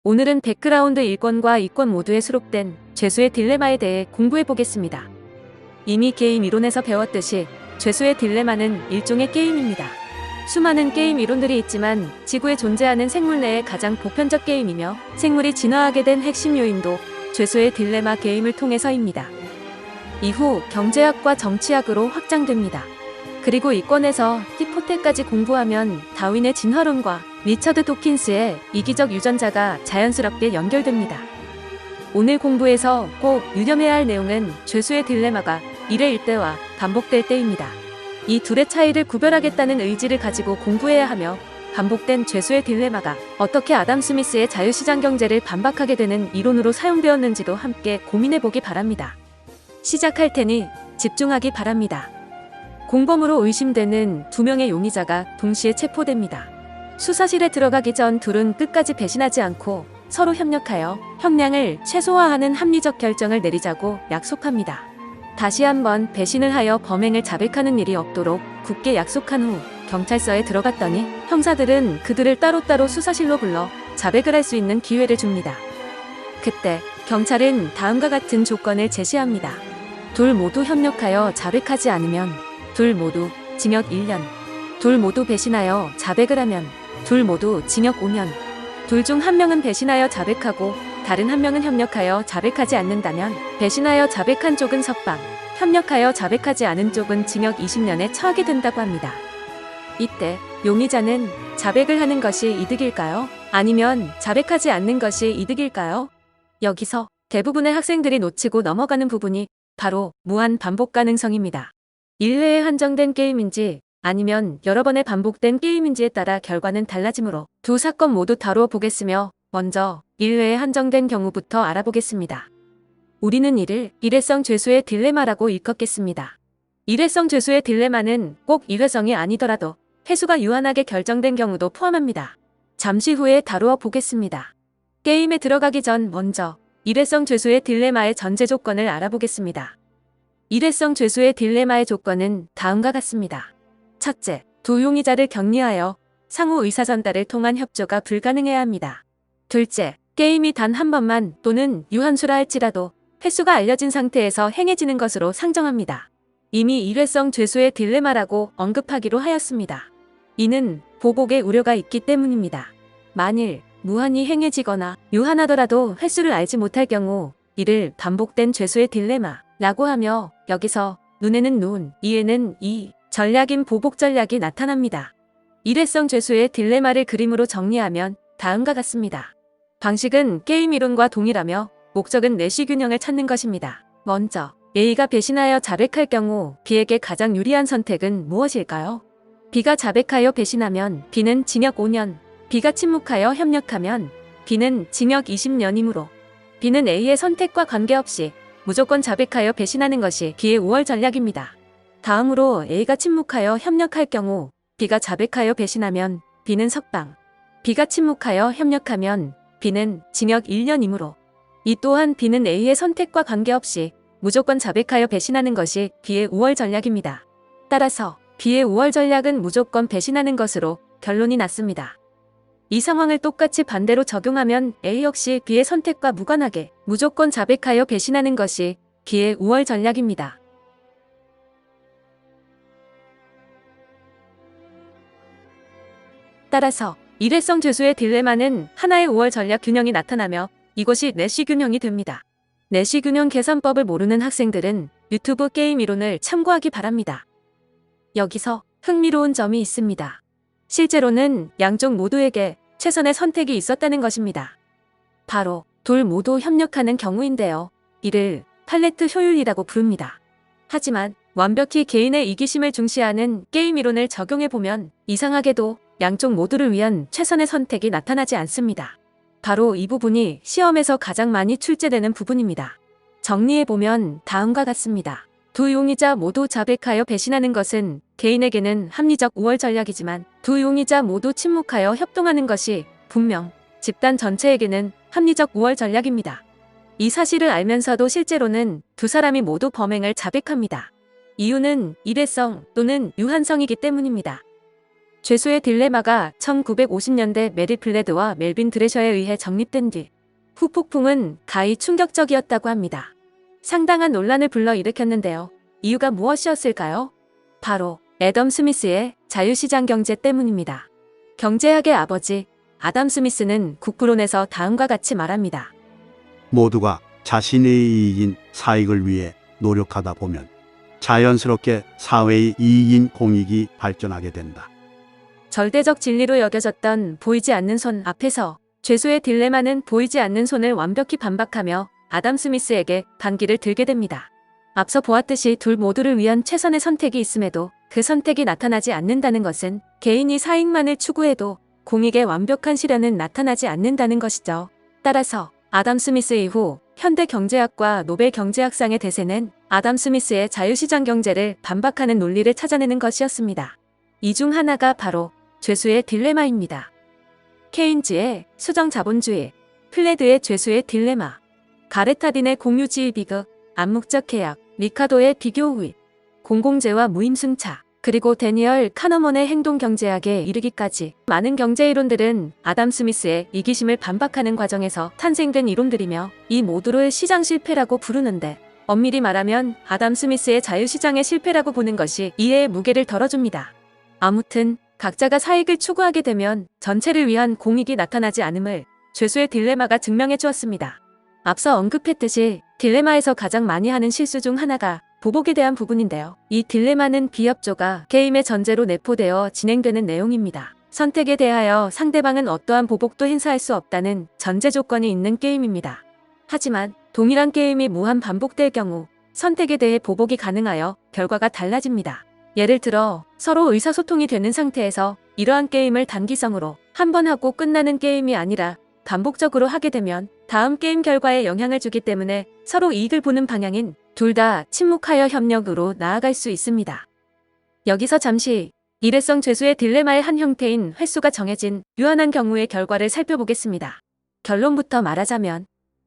오늘은 백그라운드 일권과 이권 모두에 수록된 죄수의 딜레마에 대해 공부해 보겠습니다. 이미 게임 이론에서 배웠듯이 죄수의 딜레마는 일종의 게임입니다. 수많은 게임 이론들이 있지만 지구에 존재하는 생물 내의 가장 보편적 게임이며 생물이 진화하게 된 핵심 요인도 죄수의 딜레마 게임을 통해서입니다. 이후 경제학과 정치학으로 확장됩니다. 그리고 이권에서 히포테까지 공부하면 다윈의 진화론과 리처드 도킨스의 이기적 유전자가 자연스럽게 연결됩니다. 오늘 공부에서 꼭 유념해야 할 내용은 죄수의 딜레마가 1회 1대와 반복될 때입니다. 이 둘의 차이를 구별하겠다는 의지를 가지고 공부해야 하며 반복된 죄수의 딜레마가 어떻게 아담 스미스의 자유시장 경제를 반박하게 되는 이론으로 사용되었는지도 함께 고민해보기 바랍니다. 시작할 테니 집중하기 바랍니다. 공범으로 의심되는 2명의 용의자가 동시에 체포됩니다. 수사실에 들어가기 전 둘은 끝까지 배신하지 않고 서로 협력하여 형량을 최소화하는 합리적 결정을 내리자고 약속합니다. 다시 한번 배신을 하여 범행을 자백하는 일이 없도록 굳게 약속한 후 경찰서에 들어갔더니 형사들은 그들을 따로따로 수사실로 불러 자백을 할 수 있는 기회를 줍니다. 그때 경찰은 다음과 같은 조건을 제시합니다. 둘 모두 협력하여 자백하지 않으면 둘 모두 징역 1년, 둘 모두 배신하여 자백을 하면 둘 모두 징역 5년, 둘 중 한 명은 배신하여 자백하고 다른 한 명은 협력하여 자백하지 않는다면 배신하여 자백한 쪽은 석방, 협력하여 자백하지 않은 쪽은 징역 20년에 처하게 된다고 합니다. 이때 용의자는 자백을 하는 것이 이득일까요? 아니면 자백하지 않는 것이 이득일까요? 여기서 대부분의 학생들이 놓치고 넘어가는 부분이 바로 무한 반복 가능성입니다. 1회에 한정된 게임인지 아니면 여러 번의 반복된 게임인지에 따라 결과는 달라지므로 두 사건 모두 다루어 보겠으며 먼저 1회에 한정된 경우부터 알아보겠습니다. 우리는 이를 일회성 죄수의 딜레마라고 일컫겠습니다. 일회성 죄수의 딜레마는 꼭 일회성이 아니더라도 회수가 유한하게 결정된 경우도 포함합니다. 잠시 후에 다루어 보겠습니다. 게임에 들어가기 전 먼저 일회성 죄수의 딜레마의 전제 조건을 알아보겠습니다. 일회성 죄수의 딜레마의 조건은 다음과 같습니다. 첫째, 두 용의자를 격리하여 상호 의사전달을 통한 협조가 불가능해야 합니다. 둘째, 게임이 단 한 번만 또는 유한수라 할지라도 횟수가 알려진 상태에서 행해지는 것으로 상정합니다. 이미 일회성 죄수의 딜레마라고 언급하기로 하였습니다. 이는 보복의 우려가 있기 때문입니다. 만일 무한히 행해지거나 유한하더라도 횟수를 알지 못할 경우 이를 반복된 죄수의 딜레마라고 하며 여기서 눈에는 눈, 이에는 이 전략인 보복 전략이 나타납니다. 일회성 죄수의 딜레마를 그림으로 정리하면 다음과 같습니다. 방식은 게임 이론과 동일하며 목적은 내시 균형을 찾는 것입니다. 먼저 A가 배신하여 자백할 경우 B에게 가장 유리한 선택은 무엇일까요? B가 자백하여 배신하면 B는 징역 5년, B가 침묵하여 협력하면 B는 징역 20년이므로 B는 A의 선택과 관계없이 무조건 자백하여 배신하는 것이 B의 우월 전략입니다. 다음으로 A가 침묵하여 협력할 경우 B가 자백하여 배신하면 B는 석방, B가 침묵하여 협력하면 B는 징역 1년이므로 이 또한 B는 A의 선택과 관계없이 무조건 자백하여 배신하는 것이 B의 우월 전략입니다. 따라서 B의 우월 전략은 무조건 배신하는 것으로 결론이 났습니다. 이 상황을 똑같이 반대로 적용하면 A 역시 B의 선택과 무관하게 무조건 자백하여 배신하는 것이 B의 우월 전략입니다. 따라서 일회성 죄수의 딜레마는 하나의 우월 전략 균형이 나타나며 이것이 내시 균형이 됩니다. 내시 균형 계산법을 모르는 학생들은 유튜브 게임 이론을 참고하기 바랍니다. 여기서 흥미로운 점이 있습니다. 실제로는 양쪽 모두에게 최선의 선택이 있었다는 것입니다. 바로 둘 모두 협력하는 경우인데요. 이를 팔레트 효율이라고 부릅니다. 하지만 완벽히 개인의 이기심을 중시하는 게임 이론을 적용해보면 이상하게도 양쪽 모두를 위한 최선의 선택이 나타나지 않습니다. 바로 이 부분이 시험에서 가장 많이 출제되는 부분입니다. 정리해보면 다음과 같습니다. 두 용의자 모두 자백하여 배신하는 것은 개인에게는 합리적 우월 전략이지만 두 용의자 모두 침묵하여 협동하는 것이 분명 집단 전체에게는 합리적 우월 전략입니다. 이 사실을 알면서도 실제로는 두 사람이 모두 범행을 자백합니다. 이유는 일회성 또는 유한성이기 때문입니다. 죄수의 딜레마가 1950년대 메리 플레드와 멜빈 드레셔에 의해 정립된 뒤 후폭풍은 가히 충격적이었다고 합니다. 상당한 논란을 불러일으켰는데요. 이유가 무엇이었을까요? 바로 애덤 스미스의 자유시장 경제 때문입니다. 경제학의 아버지 아담 스미스는 국부론에서 다음과 같이 말합니다. 모두가 자신의 이익인 사익을 위해 노력하다 보면 자연스럽게 사회의 이익인 공익이 발전하게 된다. 절대적 진리로 여겨졌던 보이지 않는 손 앞에서 죄수의 딜레마는 보이지 않는 손을 완벽히 반박하며 아담 스미스에게 반기를 들게 됩니다. 앞서 보았듯이 둘 모두를 위한 최선의 선택이 있음에도 그 선택이 나타나지 않는다는 것은 개인이 사익만을 추구해도 공익의 완벽한 실현은 나타나지 않는다는 것이죠. 따라서 아담 스미스 이후 현대 경제학과 노벨 경제학상의 대세는 아담 스미스의 자유시장 경제를 반박하는 논리를 찾아내는 것이었습니다. 이 중 하나가 바로 죄수의 딜레마입니다. 케인즈의 수정자본주의, 플레드의 죄수의 딜레마, 가레타딘의 공유주의 비극, 암묵적 계약, 리카도의 비교 우위, 공공재와 무임승차, 그리고 데니얼 카너먼의 행동경제학에 이르기까지 많은 경제이론들은 아담 스미스의 이기심을 반박하는 과정에서 탄생된 이론들이며 이 모두를 시장 실패라고 부르는데 엄밀히 말하면 아담 스미스의 자유시장의 실패라고 보는 것이 이해의 무게를 덜어줍니다. 아무튼 각자가 사익을 추구하게 되면 전체를 위한 공익이 나타나지 않음을 죄수의 딜레마가 증명해 주었습니다. 앞서 언급했듯이 딜레마에서 가장 많이 하는 실수 중 하나가 보복에 대한 부분인데요. 이 딜레마는 비협조가 게임의 전제로 내포되어 진행되는 내용입니다. 선택에 대하여 상대방은 어떠한 보복도 행사할 수 없다는 전제 조건이 있는 게임입니다. 하지만 동일한 게임이 무한 반복될 경우 선택에 대해 보복이 가능하여 결과가 달라집니다. 예를 들어 서로 의사소통이 되는 상태에서 이러한 게임을 단기성으로 한 번 하고 끝나는 게임이 아니라 반복적으로 하게 되면 다음 게임 결과에 영향을 주기 때문에 서로 이익을 보는 방향인 둘 다 침묵하여 협력으로 나아갈 수 있습니다. 여기서 잠시 일회성 죄수의 딜레마의 한 형태인 횟수가 정해진 유한한 경우의 결과를 살펴보겠습니다. 결론부터 말하자면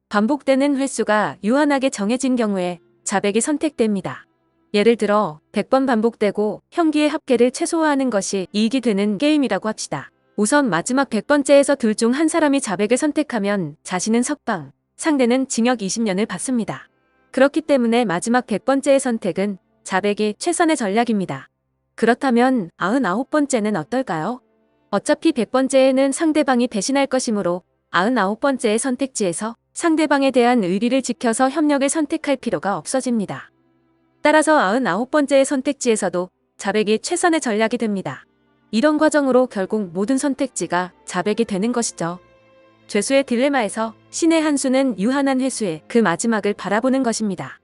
반복되는 횟수가 유한하게 정해진 경우에 자백이 선택됩니다. 예를 들어 100번 반복되고 형기의 합계를 최소화하는 것이 이익이 되는 게임이라고 합시다. 우선 마지막 100번째에서 둘 중 한 사람이 자백을 선택하면 자신은 석방, 상대는 징역 20년을 받습니다. 그렇기 때문에 마지막 100번째의 선택은 자백이 최선의 전략입니다. 그렇다면 99번째는 어떨까요? 어차피 100번째에는 상대방이 배신할 것이므로 99번째의 선택지에서 상대방에 대한 의리를 지켜서 협력을 선택할 필요가 없어집니다. 따라서 99번째의 선택지에서도 자백이 최선의 전략이 됩니다. 이런 과정으로 결국 모든 선택지가 자백이 되는 것이죠. 죄수의 딜레마에서 신의 한 수는 유한한 횟수의 그 마지막을 바라보는 것입니다.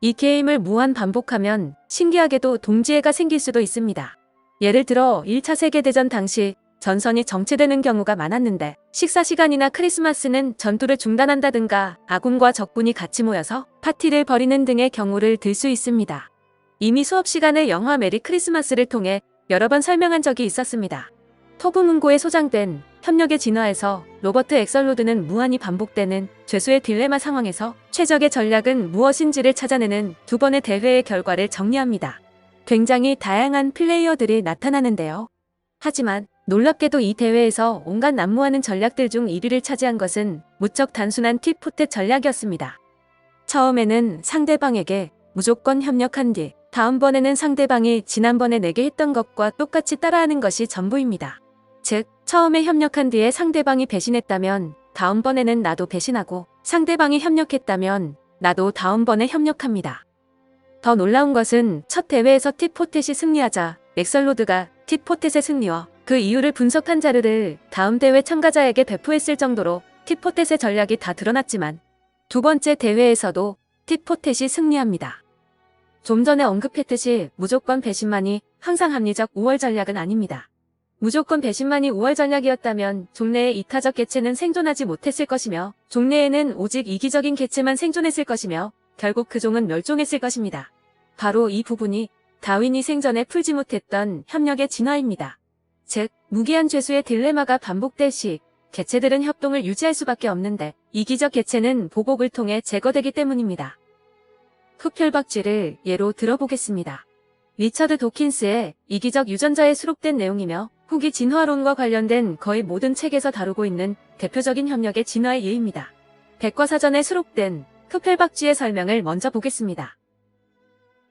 이 게임을 무한 반복하면 신기하게도 동지애가 생길 수도 있습니다. 예를 들어 1차 세계대전 당시 전선이 정체되는 경우가 많았는데 식사 시간이나 크리스마스는 전투를 중단한다든가 아군과 적군이 같이 모여서 파티를 벌이는 등의 경우를 들 수 있습니다. 이미 수업 시간에 영화 메리 크리스마스를 통해 여러 번 설명한 적이 있었습니다. 토브문고에 소장된 협력의 진화에서 로버트 엑설로드는 무한히 반복되는 죄수의 딜레마 상황에서 최적의 전략은 무엇인지를 찾아내는 두 번의 대회의 결과를 정리합니다. 굉장히 다양한 플레이어들이 나타나는데요. 하지만 놀랍게도 이 대회에서 온갖 난무하는 전략들 중 1위를 차지한 것은 무척 단순한 팁포텟 전략이었습니다. 처음에는 상대방에게 무조건 협력한 뒤 다음번에는 상대방이 지난번에 내게 했던 것과 똑같이 따라하는 것이 전부입니다. 즉, 처음에 협력한 뒤에 상대방이 배신했다면 다음번에는 나도 배신하고 상대방이 협력했다면 나도 다음번에 협력합니다. 더 놀라운 것은 첫 대회에서 팁포텟이 승리하자 엑설로드가 팁포텟의 승리와 그 이유를 분석한 자료를 다음 대회 참가자에게 배포했을 정도로 팁포텟의 전략이 다 드러났지만 두 번째 대회에서도 팁포텟이 승리합니다. 좀 전에 언급했듯이 무조건 배신만이 항상 합리적 우월 전략은 아닙니다. 무조건 배신만이 우월 전략이었다면 종래의 이타적 개체는 생존하지 못했을 것이며 종래에는 오직 이기적인 개체만 생존했을 것이며 결국 그 종은 멸종했을 것입니다. 바로 이 부분이 다윈이 생전에 풀지 못했던 협력의 진화입니다. 즉, 무기한 죄수의 딜레마가 반복될 시 개체들은 협동을 유지할 수밖에 없는데 이기적 개체는 보복을 통해 제거되기 때문입니다. 흡혈박쥐를 예로 들어보겠습니다. 리처드 도킨스의 이기적 유전자에 수록된 내용이며 후기 진화론과 관련된 거의 모든 책에서 다루고 있는 대표적인 협력의 진화의 예입니다. 백과사전에 수록된 흡혈박쥐의 설명을 먼저 보겠습니다.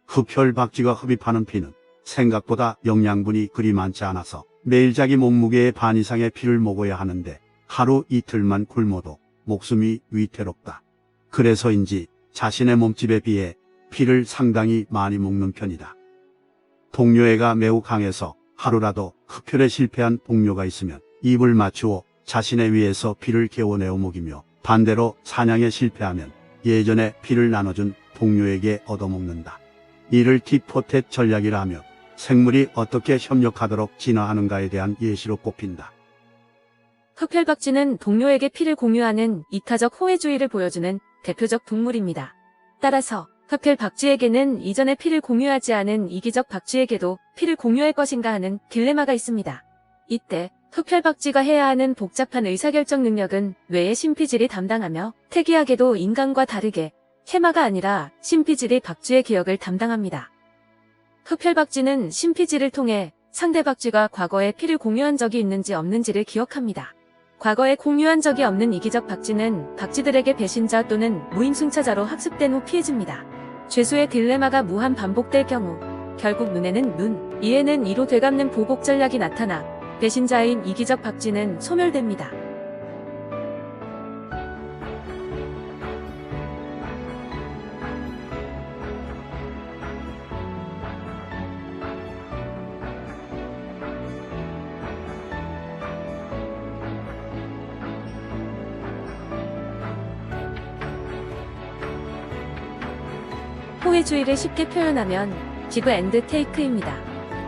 흡혈박쥐가 흡입하는 피는 생각보다 영양분이 그리 많지 않아서 매일 자기 몸무게의 반 이상의 피를 먹어야 하는데 하루 이틀만 굶어도 목숨이 위태롭다. 그래서인지 자신의 몸집에 비해 피를 상당히 많이 먹는 편이다. 동료애가 매우 강해서 하루라도 흡혈에 실패한 동료가 있으면 입을 맞추어 자신의 위에서 피를 개워내어 먹이며 반대로 사냥에 실패하면 예전에 피를 나눠준 동료에게 얻어먹는다. 이를 팁포텟 전략이라 하며 생물이 어떻게 협력하도록 진화하는가에 대한 예시로 꼽힌다. 흡혈박쥐는 동료에게 피를 공유하는 이타적 호혜주의를 보여주는 대표적 동물입니다. 따라서 흡혈박쥐에게는 이전에 피를 공유하지 않은 이기적 박쥐에게도 피를 공유할 것인가 하는 딜레마가 있습니다. 이때 흡혈박쥐가 해야 하는 복잡한 의사결정 능력은 뇌의 심피질이 담당하며 특이하게도 인간과 다르게 해마가 아니라 심피질이 박쥐의 기억을 담당합니다. 흡혈박쥐는 심피질을 통해 상대 박쥐가 과거에 피를 공유한 적이 있는지 없는지를 기억합니다. 과거에 공유한 적이 없는 이기적 박쥐는 박쥐들에게 배신자 또는 무임승차자로 학습된 후 피해집니다. 죄수의 딜레마가 무한 반복될 경우 결국 눈에는 눈, 이에는 이로 되갚는 보복 전략이 나타나 배신자인 이기적 박쥐는 소멸됩니다. 호혜주의를 쉽게 표현하면 기브 앤드 테이크입니다.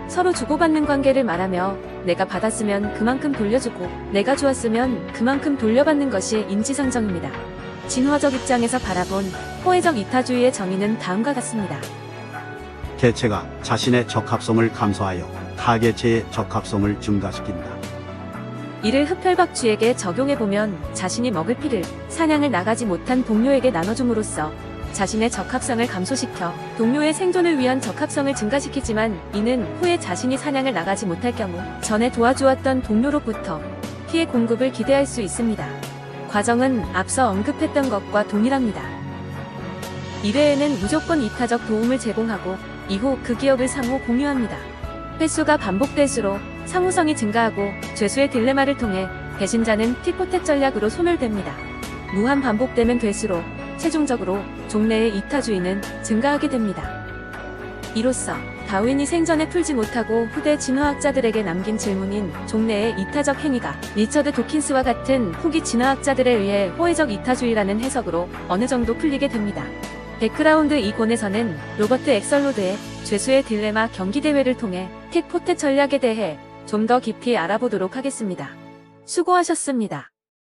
서로 주고받는 관계를 말하며 내가 받았으면 그만큼 돌려주고 내가 주었으면 그만큼 돌려받는 것이 인지상정입니다. 진화적 입장에서 바라본 호혜적 이타주의의 정의는 다음과 같습니다. 개체가 자신의 적합성을 감소하여 타개체의 적합성을 증가시킨다. 이를 흡혈박쥐에게 적용해보면 자신이 먹을 피를 사냥을 나가지 못한 동료에게 나눠줌으로써 자신의 적합성을 감소시켜 동료의 생존을 위한 적합성을 증가시키지만 이는 후에 자신이 사냥을 나가지 못할 경우 전에 도와주었던 동료로부터 피해 공급을 기대할 수 있습니다. 과정은 앞서 언급했던 것과 동일합니다. 1회에는 무조건 이타적 도움을 제공하고 이후 그 기억을 상호 공유합니다. 횟수가 반복될수록 상호성이 증가하고 죄수의 딜레마를 통해 배신자는 팁포텟 전략으로 소멸됩니다. 무한 반복되면 될수록 최종적으로 종래의 이타주의는 증가하게 됩니다. 이로써 다윈이 생전에 풀지 못하고 후대 진화학자들에게 남긴 질문인 종래의 이타적 행위가 리처드 도킨스와 같은 후기 진화학자들에 의해 호혜적 이타주의라는 해석으로 어느 정도 풀리게 됩니다. 백그라운드 이 권에서는 로버트 엑설로드의 죄수의 딜레마 경기대회를 통해 팁포텟 전략에 대해 좀 더 깊이 알아보도록 하겠습니다. 수고하셨습니다.